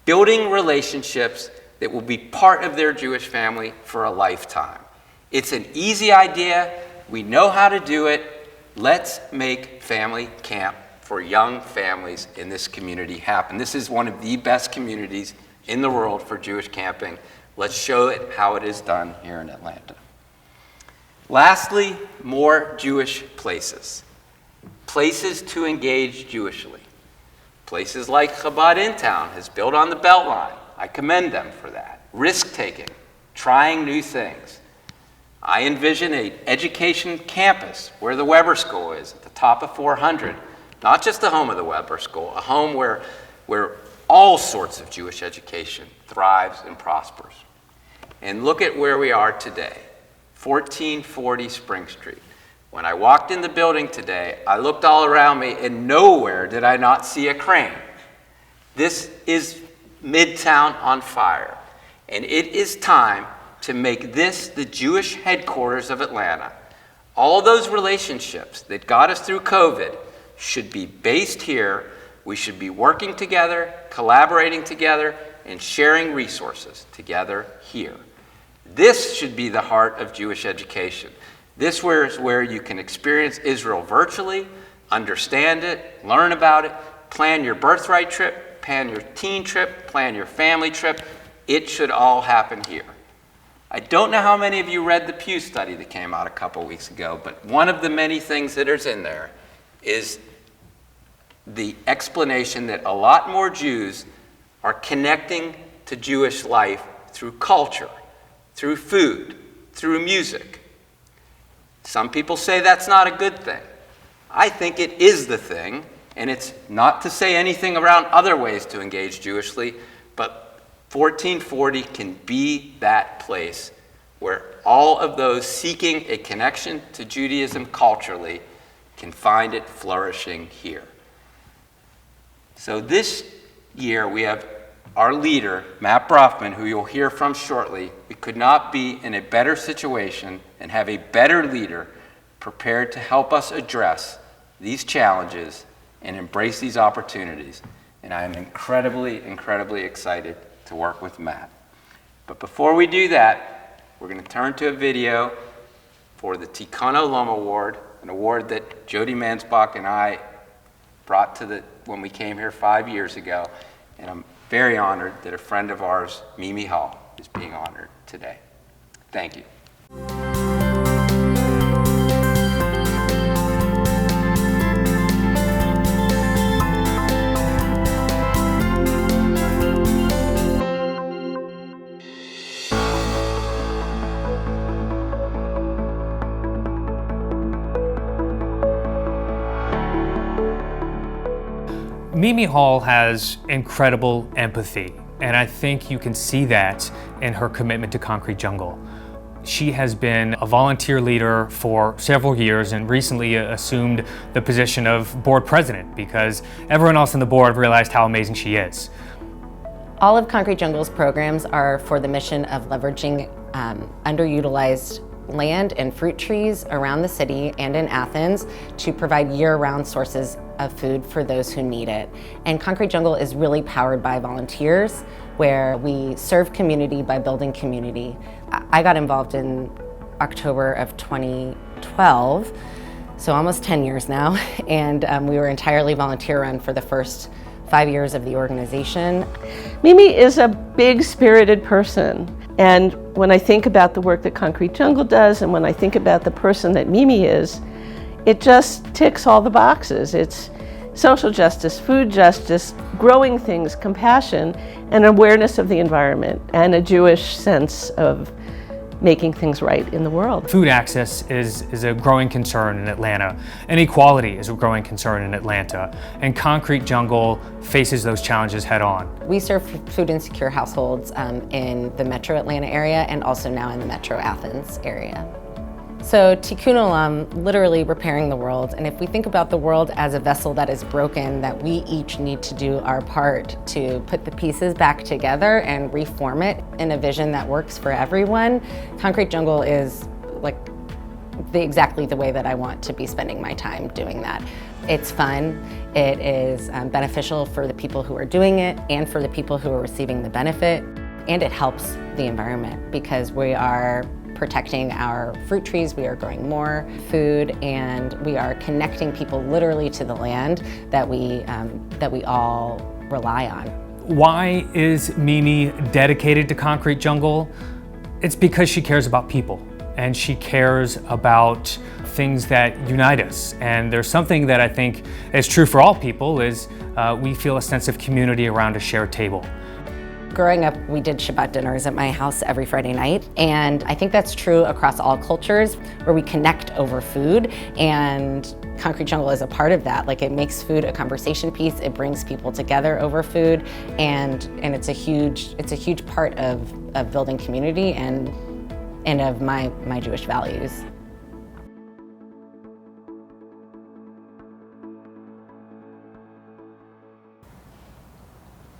building relationships that will be part of their Jewish family for a lifetime. It's an easy idea. We know how to do it. Let's make family camp for young families in this community happen. This is one of the best communities in the world for Jewish camping. Let's show it how it is done here in Atlanta. Lastly, more Jewish places. Places to engage Jewishly. Places like Chabad in Town has built on the Beltline. I commend them for that. Risk-taking, trying new things. I envision an education campus where the Weber School is, at the top of 400. Not just the home of the Weber School, a home where all sorts of Jewish education thrives and prospers. And look at where we are today, 1440 Spring Street. When I walked in the building today, I looked all around me and nowhere did I not see a crane. This is Midtown on fire. And it is time to make this the Jewish headquarters of Atlanta. All those relationships that got us through COVID should be based here. We should be working together, collaborating together, and sharing resources together here. This should be the heart of Jewish education. This is where you can experience Israel virtually, understand it, learn about it, plan your birthright trip, plan your teen trip, plan your family trip. It should all happen here. I don't know how many of you read the Pew study that came out a couple weeks ago, but one of the many things that is in there is the explanation that a lot more Jews are connecting to Jewish life through culture, through food, through music. Some people say that's not a good thing. I think it is the thing, and it's not to say anything around other ways to engage Jewishly, but 1440 can be that place where all of those seeking a connection to Judaism culturally can find it flourishing here. So this year we have our leader, Matt Brofman, who you'll hear from shortly. We could not be in a better situation and have a better leader prepared to help us address these challenges and embrace these opportunities. And I am incredibly, incredibly excited to work with Matt. But before we do that, we're going to turn to a video for the Tikkun Olam Award, an award that Jody Mansbach and I brought to when we came here 5 years ago. And I'm very honored that a friend of ours, Mimi Hall, is being honored today. Thank you. Mimi Hall has incredible empathy, and I think you can see that in her commitment to Concrete Jungle. She has been a volunteer leader for several years and recently assumed the position of board president because everyone else on the board realized how amazing she is. All of Concrete Jungle's programs are for the mission of leveraging underutilized land and fruit trees around the city and in Athens to provide year-round sources of food for those who need it. And Concrete Jungle is really powered by volunteers, where we serve community by building community. I got involved in October of 2012, so almost 10 years now, and we were entirely volunteer run for the first 5 years of the organization. Mimi is a big spirited person, and when I think about the work that Concrete Jungle does and when I think about the person that Mimi is, it just ticks all the boxes. It's social justice, food justice, growing things, compassion, and awareness of the environment, and a Jewish sense of making things right in the world. Food access is a growing concern in Atlanta. Inequality is a growing concern in Atlanta, and Concrete Jungle faces those challenges head on. We serve food insecure households in the metro Atlanta area and also now in the metro Athens area. So Tikkun Olam, literally repairing the world, and if we think about the world as a vessel that is broken, that we each need to do our part to put the pieces back together and reform it in a vision that works for everyone, Concrete Jungle is like exactly the way that I want to be spending my time doing that. It's fun, it is beneficial for the people who are doing it and for the people who are receiving the benefit, and it helps the environment because we are protecting our fruit trees, we are growing more food, and we are connecting people literally to the land that we all rely on. Why is Mimi dedicated to Concrete Jungle? It's because she cares about people, and she cares about things that unite us. And there's something that I think is true for all people is we feel a sense of community around a shared table. Growing up, we did Shabbat dinners at my house every Friday night, and I think that's true across all cultures where we connect over food, and Concrete Jungle is a part of that. Like, it makes food a conversation piece, it brings people together over food, and it's a huge part of building community and of my Jewish values.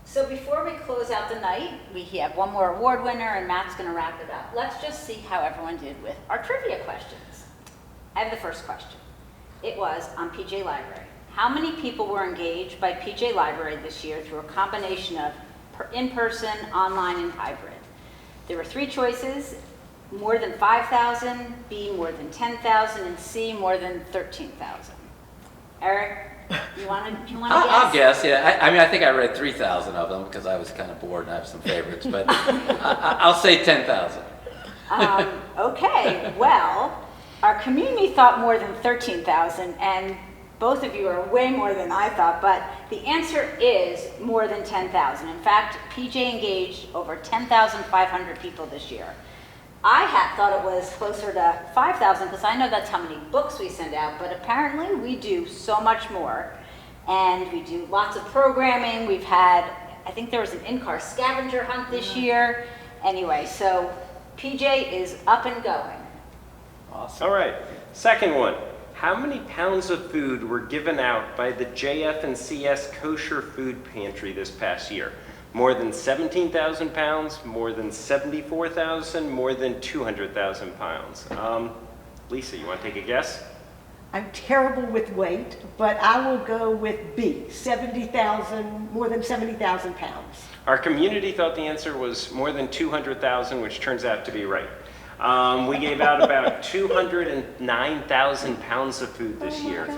So before we close out the night, we have one more award winner and Matt's gonna wrap it up. Let's just see how everyone did with our trivia questions. I have the first question. It was on PJ Library. How many people were engaged by PJ Library this year through a combination of in-person, online, and hybrid? There were 3 choices: more than 5,000, B, more than 10,000, and C, more than 13,000. Eric, you want to guess? I'll guess, yeah. I mean, I think I read 3,000 of them because I was kind of bored and I have some favorites, but I'll say 10,000. Okay, well, our community thought more than 13,000, and both of you are way more than I thought, but the answer is more than 10,000. In fact, PJ engaged over 10,500 people this year. I had thought it was closer to 5,000 because I know that's how many books we send out, but apparently we do so much more. And we do lots of programming. We've had, I think there was an in-car scavenger hunt this year. Anyway, so PJ is up and going. Awesome. All right, second one. How many pounds of food were given out by the JF&CS Kosher Food Pantry this past year? More than 17,000 pounds, more than 74,000, more than 200,000 pounds. Lisa, you want to take a guess? I'm terrible with weight, but I will go with B, 70,000, more than 70,000 pounds. Our community thought the answer was more than 200,000, which turns out to be right. We gave out about 209,000 pounds of food this year.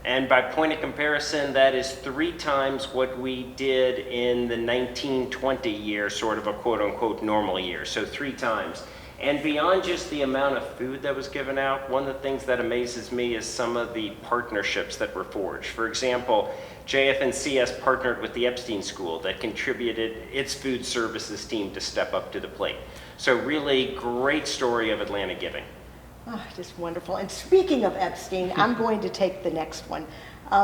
And by point of comparison, that is 3 times what we did in the 1920 year, sort of a quote-unquote normal year, so 3 times. And beyond just the amount of food that was given out, one of the things that amazes me is some of the partnerships that were forged. For example, JF&CS partnered with the Epstein School that contributed its food services team to step up to the plate. So really great story of Atlanta giving. Oh, just wonderful. And speaking of Epstein, I'm going to take the next one.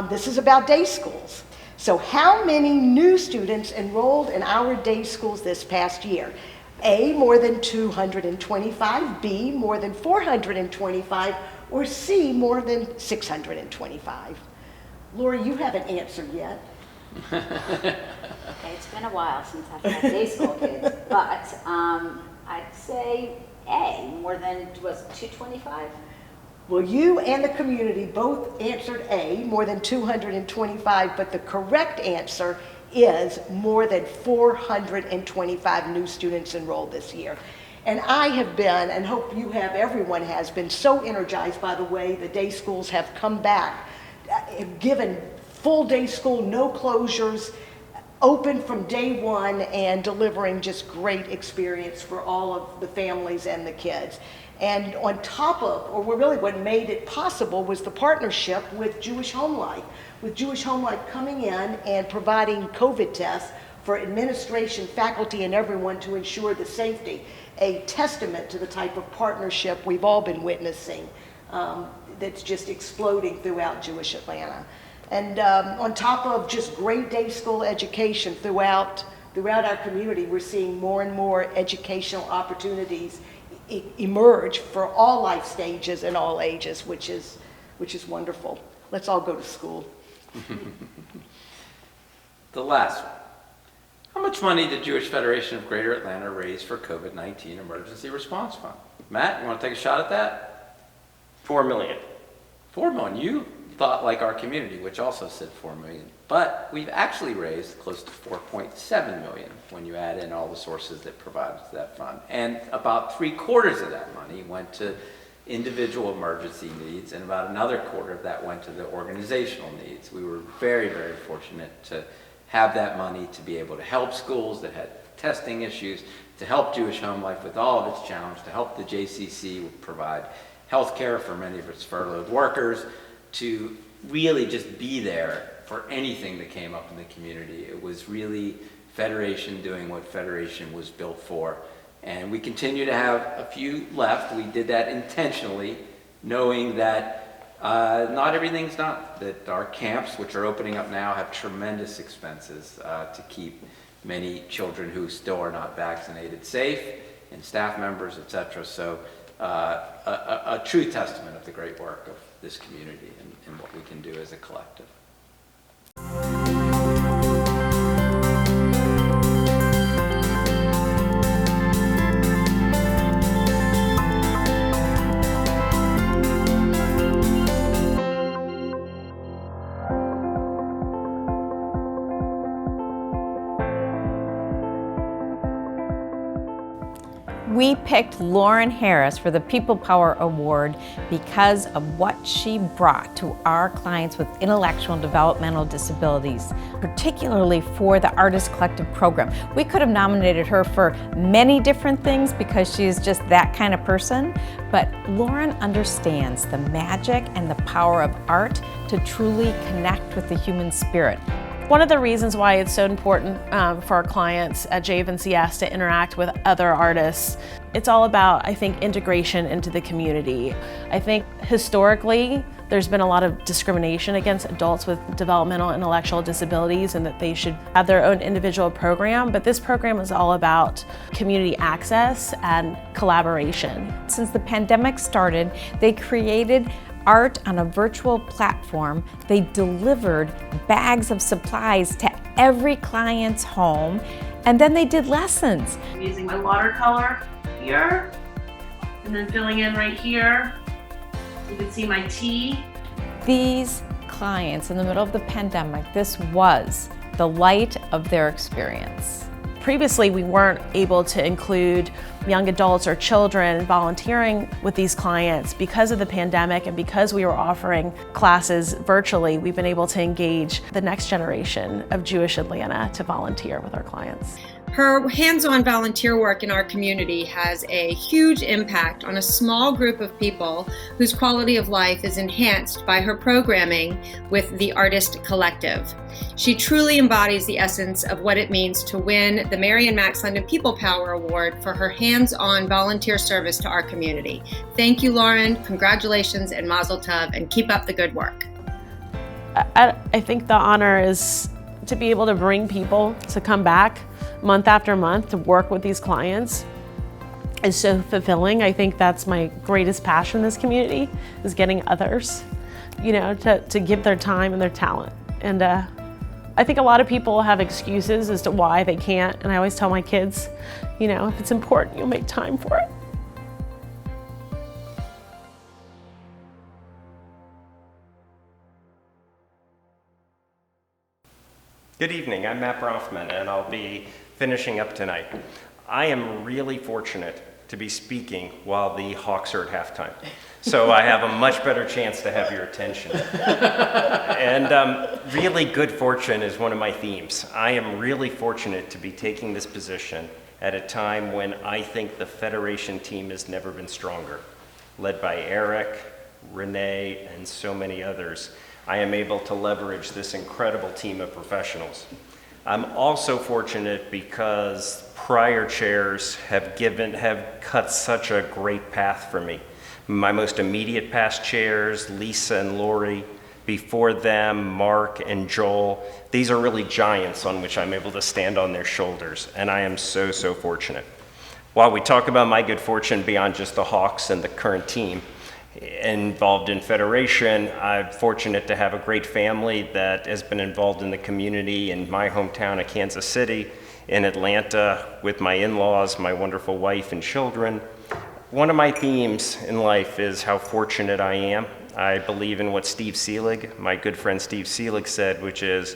This is about day schools. So how many new students enrolled in our day schools this past year? A, more than 225, B, more than 425, or C, more than 625? Lori, you haven't answered yet. Okay, it's been a while since I've had day school kids, but I'd say A, more than, was it 225? Well, you and the community both answered A, more than 225, but the correct answer is more than 425 new students enrolled this year. And I have been, and hope you have, everyone has been so energized by the way the day schools have come back, given full day school, no closures, open from day one, and delivering just great experience for all of the families and the kids. And on top of, or really what made it possible, was the partnership with Jewish Home Life, with Jewish Home Life coming in and providing COVID tests for administration, faculty, and everyone to ensure the safety. A testament to the type of partnership we've all been witnessing that's just exploding throughout Jewish Atlanta. And on top of just great day school education throughout our community, we're seeing more and more educational opportunities emerge for all life stages and all ages, which is wonderful. Let's all go to school. The last one. How much money did Jewish Federation of Greater Atlanta raise for COVID-19 Emergency Response Fund? Matt, you want to take a shot at that? $4 million. $4 million. You thought like our community, which also said $4 million. But we've actually raised close to $4.7 million when you add in all the sources that provided to that fund. And about 3/4 of that money went to individual emergency needs, and about another quarter of that went to the organizational needs. We were very, very fortunate to have that money to be able to help schools that had testing issues, to help Jewish Home Life with all of its challenges, to help the JCC provide health care for many of its furloughed workers, to really just be there for anything that came up in the community. It was really Federation doing what Federation was built for. And we continue to have a few left. We did that intentionally, knowing that not everything's done, that our camps, which are opening up now, have tremendous expenses to keep many children who still are not vaccinated safe, and staff members, etc. So a true testament of the great work of this community and what we can do as a collective. We picked Lauren Harris for the People Power Award because of what she brought to our clients with intellectual and developmental disabilities, particularly for the Artist Collective program. We could have nominated her for many different things because she's just that kind of person, but Lauren understands the magic and the power of art to truly connect with the human spirit. One of the reasons why it's so important for our clients at JVNCS to interact with other artists, it's all about, I think, integration into the community. I think historically, there's been a lot of discrimination against adults with developmental and intellectual disabilities and that they should have their own individual program, but this program is all about community access and collaboration. Since the pandemic started, they created art on a virtual platform. They delivered bags of supplies to every client's home, and then they did lessons. I'm using my watercolor here, and then filling in right here. You can see my tea. These clients in the middle of the pandemic, this was the light of their experience. Previously, we weren't able to include young adults or children volunteering with these clients. Because of the pandemic and because we were offering classes virtually, we've been able to engage the next generation of Jewish Atlanta to volunteer with our clients. Her hands-on volunteer work in our community has a huge impact on a small group of people whose quality of life is enhanced by her programming with the Artist Collective. She truly embodies the essence of what it means to win the Mary and Max London People Power Award for her hands-on volunteer service to our community. Thank you, Lauren. Congratulations and mazel tov, and keep up the good work. I think the honor is to be able to bring people to come back month after month to work with these clients is so fulfilling. I think that's my greatest passion in this community, is getting others, to give their time and their talent. And I think a lot of people have excuses as to why they can't, and I always tell my kids, if it's important, you'll make time for it. Good evening, I'm Matt Bronfman, and I'll be finishing up tonight. I am really fortunate to be speaking while the Hawks are at halftime, so I have a much better chance to have your attention. And really good fortune is one of my themes. I am really fortunate to be taking this position at a time when I think the Federation team has never been stronger. Led by Eric, Renee, and so many others, I am able to leverage this incredible team of professionals. I'm also fortunate because prior chairs have cut such a great path for me. My most immediate past chairs, Lisa and Lori, before them, Mark and Joel, these are really giants on which I'm able to stand on their shoulders, and I am so, so fortunate. While we talk about my good fortune beyond just the Hawks and the current team involved in Federation, I'm fortunate to have a great family that has been involved in the community in my hometown of Kansas City, in Atlanta with my in-laws, my wonderful wife and children. One of my themes in life is how fortunate I am. I believe in what Steve Seelig, my good friend Steve Seelig, said, which is,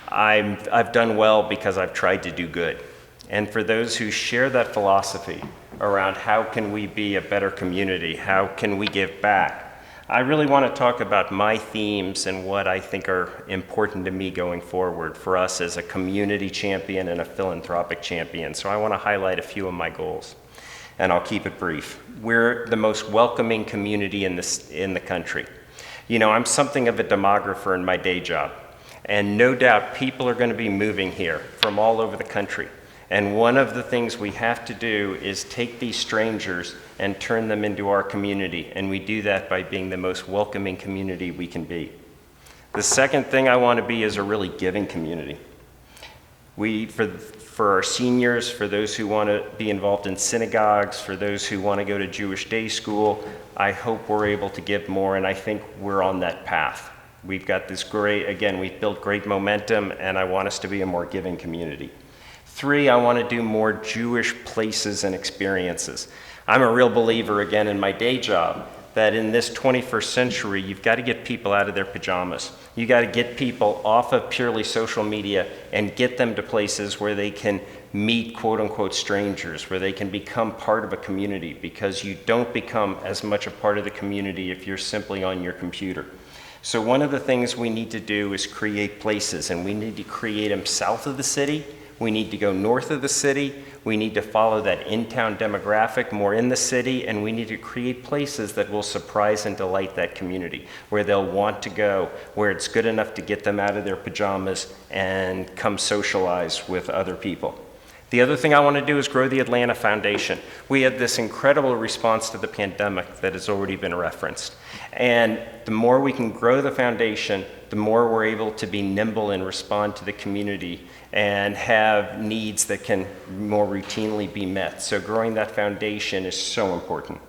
I've done well because I've tried to do good. And for those who share that philosophy around how can we be a better community, how can we give back, I really want to talk about my themes and what I think are important to me going forward for us as a community champion and a philanthropic champion. So I want to highlight a few of my goals, and I'll keep it brief. We're the most welcoming community in the country. I'm something of a demographer in my day job, and no doubt people are going to be moving here from all over the country. And one of the things we have to do is take these strangers and turn them into our community. And we do that by being the most welcoming community we can be. The second thing I want to be is a really giving community. For our seniors, for those who want to be involved in synagogues, for those who want to go to Jewish day school, I hope we're able to give more, and I think we're on that path. We've got this we've built great momentum, and I want us to be a more giving community. 3, I want to do more Jewish places and experiences. I'm a real believer, again, in my day job, that in this 21st century, you've got to get people out of their pajamas. You got to get people off of purely social media and get them to places where they can meet quote unquote strangers, where they can become part of a community, because you don't become as much a part of the community if you're simply on your computer. So one of the things we need to do is create places, and we need to create them south of the city. We need to go north of the city. We need to follow that in-town demographic more in the city, and we need to create places that will surprise and delight that community, where they'll want to go, where it's good enough to get them out of their pajamas and come socialize with other people. The other thing I want to do is grow the Atlanta Foundation. We had this incredible response to the pandemic that has already been referenced. And the more we can grow the foundation, the more we're able to be nimble and respond to the community and have needs that can more routinely be met. So growing that foundation is so important.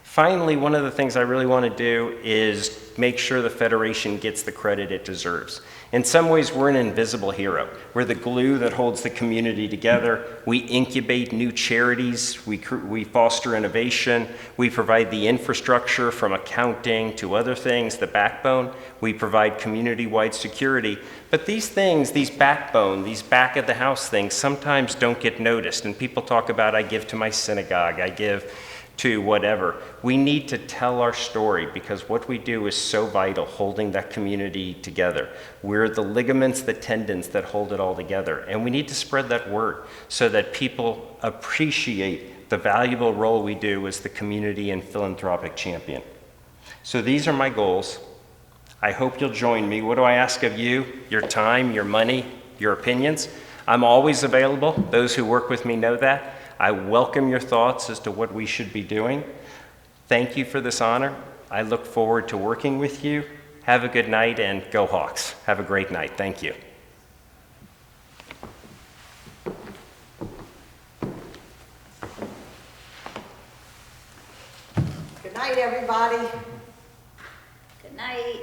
Finally, one of the things I really want to do is make sure the Federation gets the credit it deserves. In some ways, we're an invisible hero. We're the glue that holds the community together. We incubate new charities. We foster innovation. We provide the infrastructure from accounting to other things, the backbone. We provide community-wide security. But these things, these backbone, these back-of-the-house things, sometimes don't get noticed. And people talk about, I give to my synagogue, I give to whatever. We need to tell our story, because what we do is so vital, holding that community together. We're the ligaments, the tendons that hold it all together. And we need to spread that word so that people appreciate the valuable role we do as the community and philanthropic champion. So these are my goals. I hope you'll join me. What do I ask of you? Your time, your money, your opinions. I'm always available. Those who work with me know that. I welcome your thoughts as to what we should be doing. Thank you for this honor. I look forward to working with you. Have a good night, and go Hawks. Have a great night. Thank you. Good night, everybody. Good night.